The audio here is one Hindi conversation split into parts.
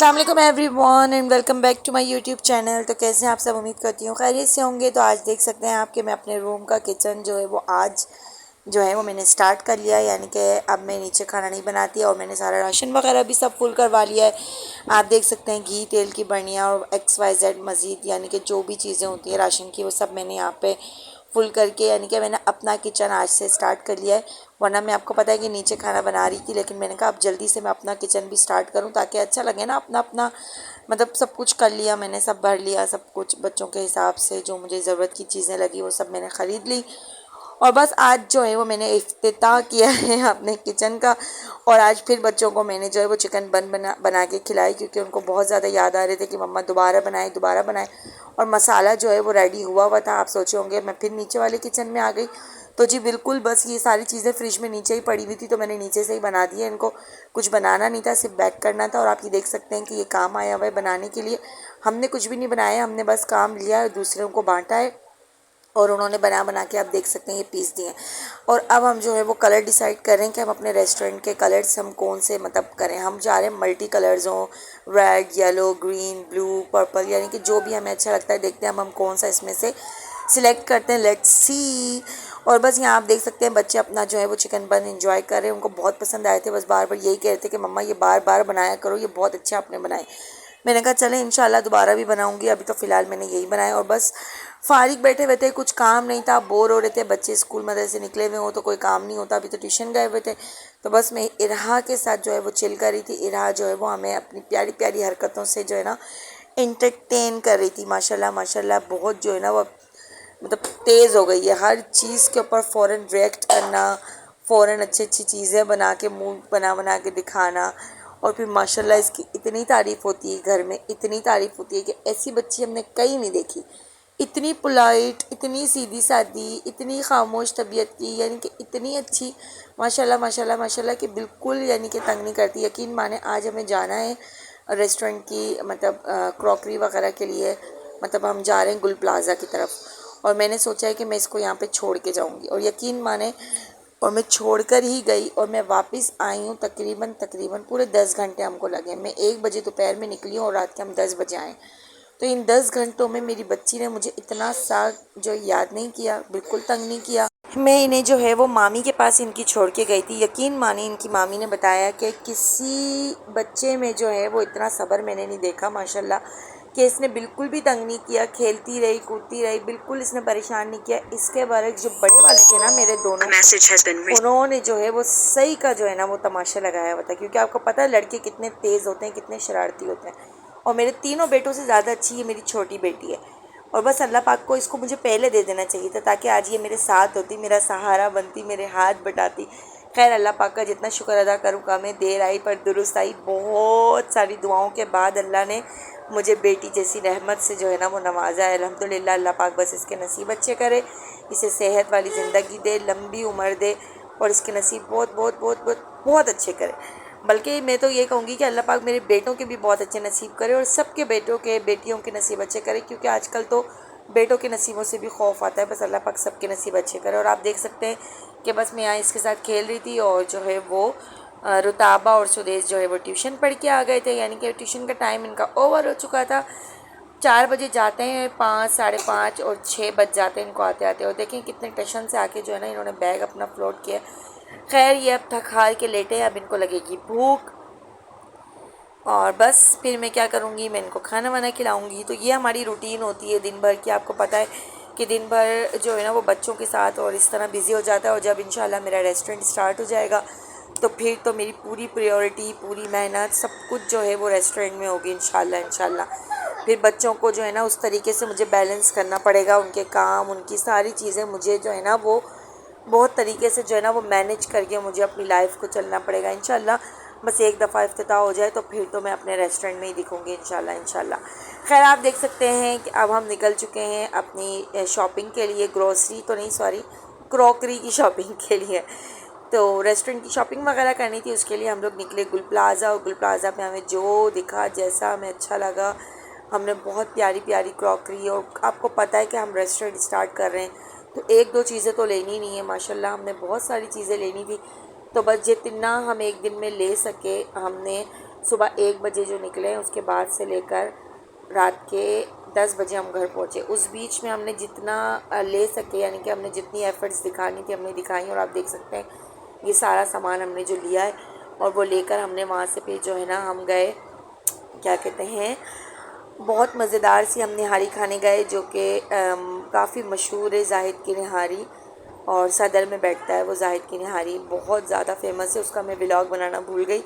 अस्सलाम वालेकुम everyone and welcome back to my YouTube channel. तो कैसे हैं आप सब? उम्मीद करती हूँ खैरियत से होंगे। तो आज देख सकते हैं आपके मैं अपने रूम का किचन जो है वो आज जो है वो मैंने स्टार्ट कर लिया है, यानी कि अब मैं नीचे खाना नहीं बनाती और मैंने सारा राशन वगैरह भी सब फुल करवा लिया है। आप देख सकते हैं घी तेल की बर्नियाँ और XYZ मज़ीद यानी कि जो भी चीज़ें होती हैं राशन की वो सब मैंने यहाँ पे फुल करके यानी कि मैंने अपना किचन आज से स्टार्ट कर लिया है। वरना मैं आपको पता है कि नीचे खाना बना रही थी, लेकिन मैंने कहा अब जल्दी से मैं अपना किचन भी स्टार्ट करूं ताकि अच्छा लगे ना। अपना अपना मतलब सब कुछ कर लिया मैंने, सब भर लिया, सब कुछ बच्चों के हिसाब से जो मुझे ज़रूरत की चीज़ें लगी वो सब मैंने ख़रीद ली। और बस आज जो है वो मैंने इफ्तिताह किया है अपने किचन का। और आज फिर बच्चों को मैंने जो है वो चिकन बना के खिलाई, क्योंकि उनको बहुत ज़्यादा याद आ रहे थे कि मम्मा दोबारा बनाए। और मसाला जो है वो रेडी हुआ हुआ था। आप सोचे होंगे मैं फिर नीचे वाले किचन में आ गई, तो जी बिल्कुल, बस ये सारी चीज़ें फ्रिज में नीचे ही पड़ी हुई थी तो मैंने नीचे से ही बना दी है। इनको कुछ बनाना नहीं था, सिर्फ बैक करना था। और आप ये देख सकते हैं कि ये काम आया हुआ है बनाने के लिए। हमने कुछ भी नहीं बनाया, हमने बस काम लिया है, दूसरों को बांटा है और उन्होंने बना बना के आप देख सकते हैं ये पीस दिए। और अब हम जो है वो कलर डिसाइड कर रहे हैं कि हम अपने रेस्टोरेंट के कलर्स हम कौन से मतलब करें। हम जा रहे हैं मल्टी कलर्स हों, red, yellow, green, blue, purple, यानी कि जो भी हमें अच्छा लगता है। देखते हैं हम कौन सा इसमें से सिलेक्ट करते हैं। Let's see. और बस यहाँ आप देख सकते हैं बच्चे अपना जो है वो चिकन बन एंजॉय कर रहे हैं। उनको बहुत पसंद आए थे, बस बार बार यही कह रहे थे कि मम्मा ये बार बार बनाया करो, ये बहुत अच्छे आपने बनाए। मैंने कहा चले इंशाल्लाह दोबारा भी बनाऊंगी, अभी तो फ़िलहाल मैंने यही बनाया। और बस फारिग बैठे हुए थे, कुछ काम नहीं था, बोर हो रहे थे। बच्चे स्कूल मदरसे से निकले हुए हो तो कोई काम नहीं होता, अभी तो ट्यूशन गए हुए थे। तो बस मैं इरहा के साथ जो है वो चिल कर रही थी। इरहा जो है वो हमें अपनी प्यारी प्यारी हरकतों से जो है ना इंटरटेन कर रही थी। माशाल्लाह माशाल्लाह बहुत जो है ना वो मतलब तेज़ हो गई है हर चीज़ के ऊपर फ़ौरन रिएक्ट करना, फ़ौरन अच्छी अच्छी चीज़ें बना के मुंह बना बना के दिखाना। और फिर माशाल्लाह इसकी इतनी तारीफ़ होती है घर में, इतनी तारीफ़ होती है कि ऐसी बच्ची हमने कहीं नहीं देखी। इतनी पोलाइट, इतनी सीधी सादी, इतनी खामोश तबीयत की, यानी कि इतनी अच्छी माशाल्लाह माशाल्लाह माशाल्लाह कि बिल्कुल यानी कि तंग नहीं करती। यकीन माने आज हमें जाना है रेस्टोरेंट की मतलब क्रॉकरी वगैरह के लिए। मतलब हम जा रहे हैं गुल प्लाज़ा की तरफ और मैंने सोचा है कि मैं इसको यहाँ पे छोड़ के जाऊँगी। और यकीन माने और मैं छोड़कर ही गई और मैं वापस आई हूँ तकरीबन तकरीबन पूरे 10 घंटे हमको लगे। मैं 1 बजे दोपहर में निकली हूँ और रात के हम 10 बजे आए। तो इन 10 घंटों में मेरी बच्ची ने मुझे इतना सा जो याद नहीं किया, बिल्कुल तंग नहीं किया। मैं इन्हें जो है वो मामी के पास इनकी छोड़ के गई थी। यकीन माने इनकी मामी ने बताया कि किसी बच्चे में जो है वो इतना सब्र मैंने नहीं देखा माशाल्लाह, कि इसने बिल्कुल भी तंग नहीं किया, खेलती रही कूदती रही, बिल्कुल इसने परेशान नहीं किया। इसके बारे जो बड़े वाले थे ना मेरे दोनों, उन्होंने जो है वो सही का जो है ना वो तमाशा लगाया हुआ था, क्योंकि आपको पता है लड़के कितने तेज़ होते हैं, कितने शरारती होते हैं। और मेरे तीनों बेटों से ज़्यादा अच्छी ये मेरी छोटी बेटी है। और बस अल्लाह पाक को इसको मुझे पहले दे देना चाहिए था ताकि आज ये मेरे साथ होती, मेरा सहारा बनती, मेरे हाथ बटाती। खैर अल्लाह पाक का जितना शुक्र अदा करूँ कम है, देर आई पर दुरुस्त आई। बहुत सारी दुआओं के बाद अल्लाह ने मुझे बेटी जैसी रहमत से जो है ना वो नवाजा है। अल्हम्दुलिल्लाह। अल्लाह पाक बस इसके नसीब अच्छे करे, इसे सेहत वाली ज़िंदगी दे, लंबी उम्र दे और इसके नसीब बहुत बहुत बहुत बहुत बहुत अच्छे करे। बल्कि मैं तो ये कहूँगी कि अल्लाह पाक मेरे बेटों के भी बहुत अच्छे नसीब करे और सबके बेटों के बेटियों के नसीब अच्छे करे, क्योंकि आजकल तो बेटों के नसीबों से भी खौफ आता है। बस अल्लाह पाक सबके नसीब अच्छे करे। और आप देख सकते हैं कि बस मैं यहाँ इसके साथ खेल रही थी और जो है वो रुताबा और सुदेश जो है वो ट्यूशन पढ़ के आ गए थे, यानी कि ट्यूशन का टाइम इनका ओवर हो चुका था। 4 बजे जाते हैं, 5, साढ़े 5 और 6 बज जाते हैं इनको आते आते। और देखें कितने टेंशन से आके जो है ना इन्होंने बैग अपना फ्लोट किया। खैर ये अब थक हार के लेटे हैं, अब इनको लगेगी भूख और बस फिर मैं क्या करूँगी, मैं इनको खाना वाना खिलाऊँगी। तो ये हमारी रूटीन होती है दिन भर की। आपको पता है कि दिन भर जो है ना वो बच्चों के साथ और इस तरह बिज़ी हो जाता है। और जब इंशाल्लाह मेरा रेस्टोरेंट स्टार्ट हो जाएगा तो फिर तो मेरी पूरी प्रायोरिटी, पूरी मेहनत, सब कुछ जो है वो रेस्टोरेंट में होगी इंशाल्लाह इंशाल्लाह। फिर बच्चों को जो है ना उस तरीके से मुझे बैलेंस करना पड़ेगा, उनके काम, उनकी सारी चीज़ें मुझे जो है ना वो बहुत तरीके से जो है ना वो मैनेज करके मुझे अपनी लाइफ को चलना पड़ेगा इंशाल्लाह। बस एक दफ़ा इफ्तिताह हो जाए तो फिर तो मैं अपने रेस्टोरेंट में ही दिखूँगी इंशाल्लाह इंशाल्लाह। खैर आप देख सकते हैं कि अब हम निकल चुके हैं अपनी शॉपिंग के लिए, ग्रोसरी तो नहीं सॉरी क्रॉकरी की शॉपिंग के लिए। तो रेस्टोरेंट की शॉपिंग वगैरह करनी थी, उसके लिए हम लोग निकले गुल प्लाज़ा। और गुल प्लाज़ा पे हमें जो दिखा, जैसा हमें अच्छा लगा, हमने बहुत प्यारी प्यारी क्रॉकरी। और आपको पता है कि हम रेस्टोरेंट स्टार्ट कर रहे हैं तो एक दो चीज़ें तो लेनी नहीं है माशाल्लाह, हमने बहुत सारी चीज़ें लेनी थी। तो बस जितना हम एक दिन में ले सके हमने सुबह 1 बजे जो निकले, उसके बाद से लेकर रात के 10 बजे हम घर पहुँचे। उस बीच में हमने जितना ले सके, यानी कि हमने जितनी एफ़र्ट्स दिखानी थी हमने दिखाई। और आप देख सकते हैं ये सारा सामान हमने जो लिया है और वो लेकर हमने वहाँ से फिर जो है ना हम गए, क्या कहते हैं, बहुत मज़ेदार सी हम निहारी खाने गए, जो कि काफ़ी मशहूर है, जाहिद की निहारी, और सदर में बैठता है वो जाहिद की निहारी, बहुत ज़्यादा फेमस है। उसका मैं व्लॉग बनाना भूल गई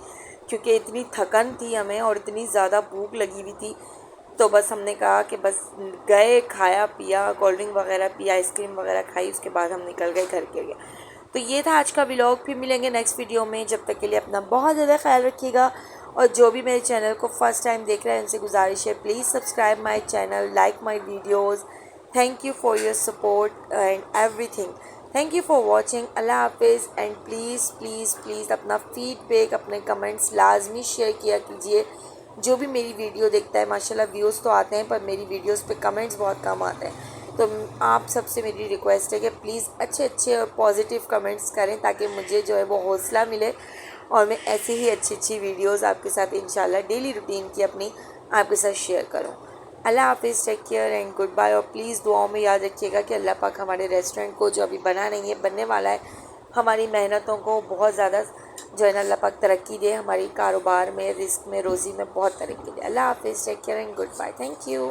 क्योंकि इतनी थकन थी हमें और इतनी ज़्यादा भूख लगी हुई थी। तो बस हमने कहा कि बस गए, खाया पिया, कोल्ड ड्रिंक वगैरह पिया, आइसक्रीम वगैरह खाई, उसके बाद हम निकल गए घर के लिए। तो ये था आज का व्लॉग। फिर मिलेंगे नेक्स्ट वीडियो में। जब तक के लिए अपना बहुत ज़्यादा ख्याल रखिएगा। और जो भी मेरे चैनल को फर्स्ट टाइम देख रहे हैं उनसे गुजारिश है, please subscribe my channel, like my videos. Thank you for your support and everything. Thank you for watching. अल्लाह हाफिज़। एंड प्लीज़ प्लीज़ प्लीज़ अपना फीडबैक, अपने कमेंट्स लाजमी शेयर किया कीजिए। जो भी मेरी वीडियो देखता है, माशाल्लाह व्यूज़ तो आते हैं पर मेरी वीडियोस पे कमेंट्स बहुत कम आते हैं। तो आप सबसे मेरी रिक्वेस्ट है कि प्लीज़ अच्छे अच्छे और पॉजिटिव कमेंट्स करें ताकि मुझे जो है वो हौसला मिले और मैं ऐसे ही अच्छी अच्छी वीडियोस आपके साथ इंशाल्लाह डेली रूटीन की अपनी आपके साथ शेयर करूं। अल्लाह हाफिज़, take care and good bye. और प्लीज़ दुआओं में याद रखिएगा कि अल्लाह पाक हमारे रेस्टोरेंट को, जो अभी बना नहीं है, बनने वाला है, हमारी मेहनतों को बहुत ज़्यादा जो है ना अल्लाह पाक तरक्की दे, हमारी कारोबार में, रिस्क में, रोज़ी में बहुत तरक्की दे। अल्लाह हाफिज़, take care and good bye. Thank you.